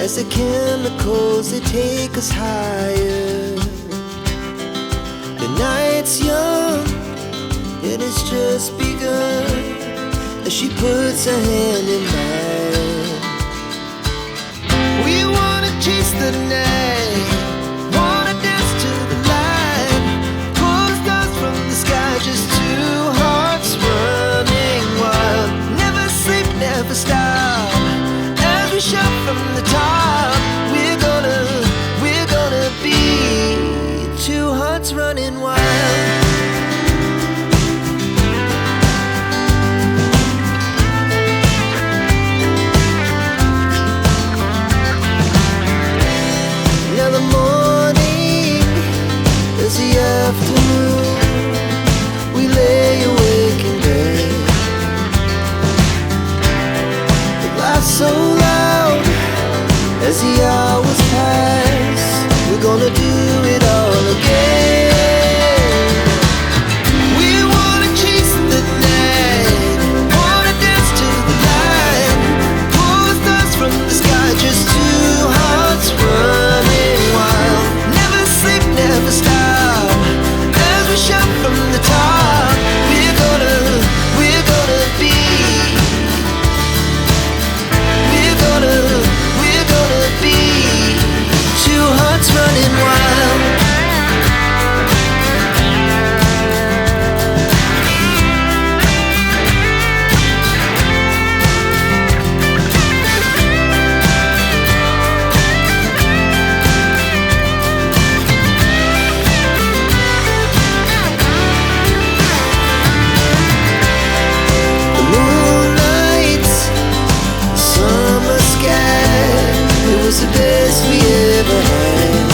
as the chemicals they take us higher. The night's young, it has just begun, as she puts her hand in mine. We wanna chase the night, wanna dance to the light, pull stars from the sky, just two hearts running wild. Never sleep, never stop, as we shout from the top. We're gonna be two hearts running wild. Now the morning is the afternoon, we lay awake in bed. The laughs so loud as the hours pass, we're gonna do it all again. We wanna chase the night, wanna dance to the light, pull the stars from the sky, just two hearts running wild. Never sleep, never stop, as we shout from the top. We're gonna be, we're gonna be two hearts running wild. The moonlight, summer sky, it was the best we ever had.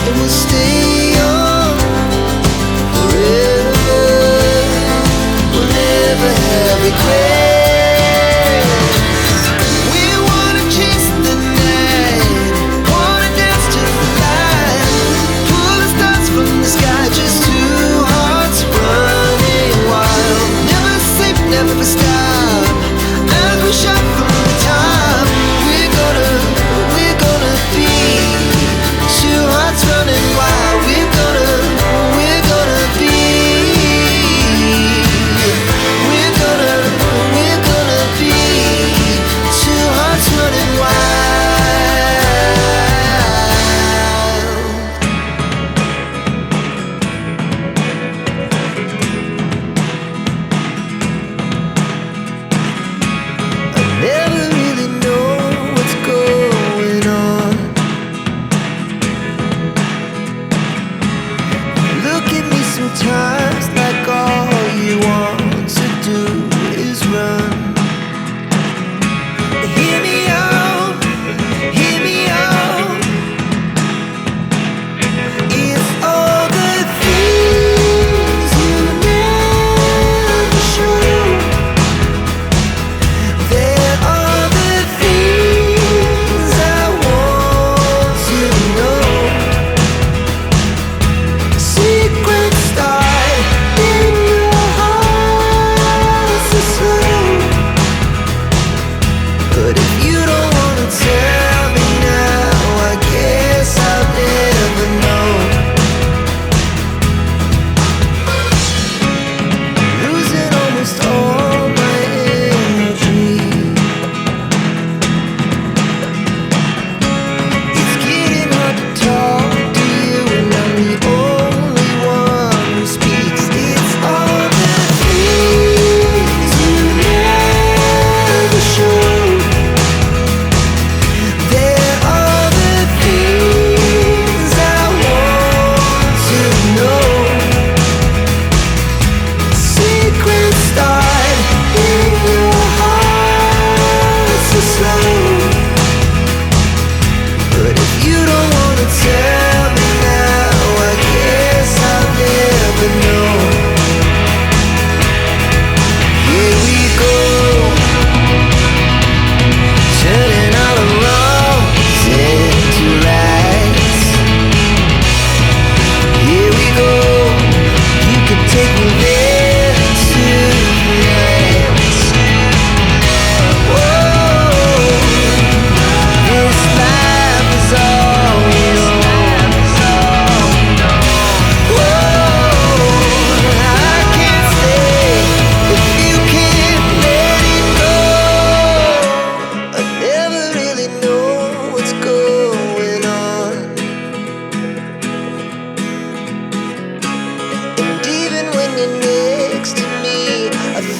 And we'll stay on forever, we'll never have regrets. We wanna chase the night, wanna dance to the light, pull the stars from the sky, just two hearts running wild. Never sleep, never stop, as we shout from the top. We're gonna be two hearts running wild. We're gonna be, we're gonna be two hearts running wild.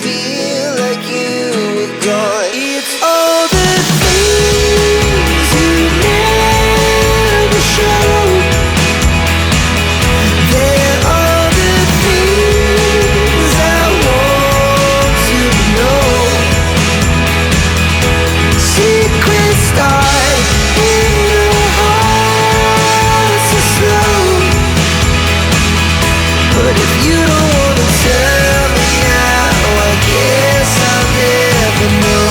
feel like you were gone. It's all the things you never show. They're all the things I want to know. Secrets start in the heart so slow. But if you don't wanna tell me now, I guess I'll never know.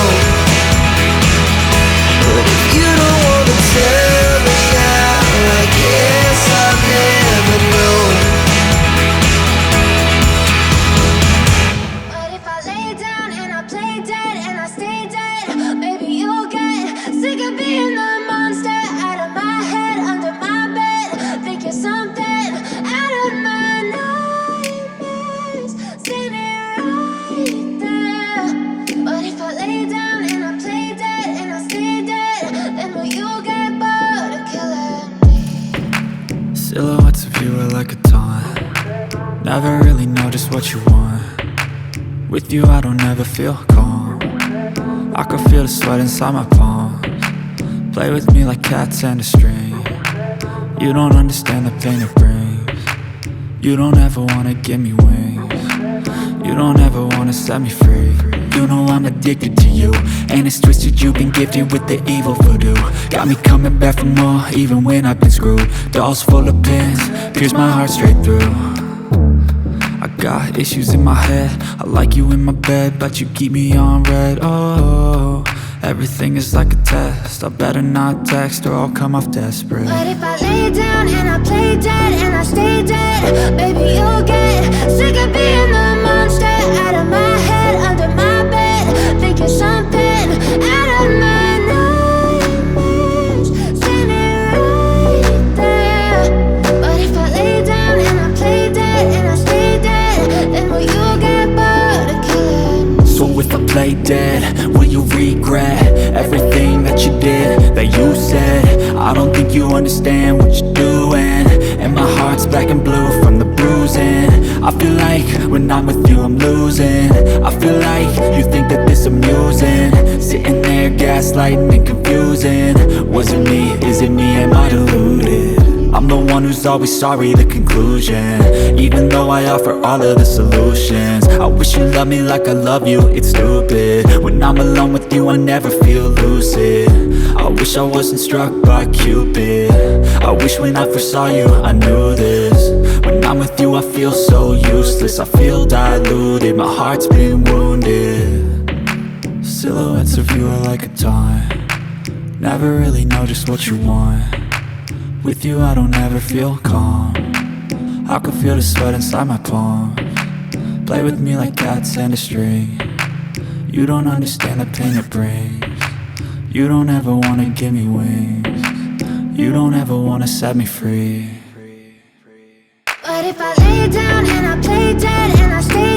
But if you don't wanna tell me now, I guess I'll never know. But if I lay down and I play dead and I stay dead, maybe you'll get sick of being the monster out of my head, under my bed. Think you're something out of my nightmares, standing right there. But if I lay down and I play dead and I stay dead, then will you get bored of killing me? Silhouettes of you are like a taunt. Never really know just what you want. With you I don't ever feel calm. I can feel the sweat inside my palms. Play with me like cats and a string. You don't understand the pain it brings. You don't ever wanna give me wings. You don't ever wanna set me free. You know I'm addicted to you, and it's twisted, you've been gifted with the evil voodoo. Got me coming back for more, even when I've been screwed. Dolls full of pins, pierce my heart straight through. I got issues in my head, I like you in my bed, but you keep me on red. Oh, everything is like a test, I better not text or I'll come off desperate. But if I lay down and I play dead and I stay dead, baby you'll get sick of being the monster out of my head, under my bed. Think you're something out of my nightmares, standing right there. But if I lay down and I play dead and I stay dead, then will you get bored of killing me? So if I play dead, will you regret everything that you did, that you said? I don't think you understand what you're doing, and my heart's black and blue from the bruising. I feel like when I'm with you I'm losing. I feel like you think that this amusing, sitting there gaslighting and confusing. Was it me? Is it me? Am I deluded? I'm the one who's always sorry, the conclusion. Even though I offer all of the solutions, I wish you loved me like I love you, it's stupid. When I'm alone with you I never feel lucid. I wish I wasn't struck by Cupid. I wish when I first saw you I knew this. When I'm with you I feel so useless, I feel diluted, my heart's been wounded. Silhouettes of you are like a taunt. Never really know just what you want. With you I don't ever feel calm. I can feel the sweat inside my palms. Play with me like cats and a string. You don't understand the pain it brings. You don't ever wanna give me wings. You don't ever wanna set me free. But if I lay down and I play dead and I stay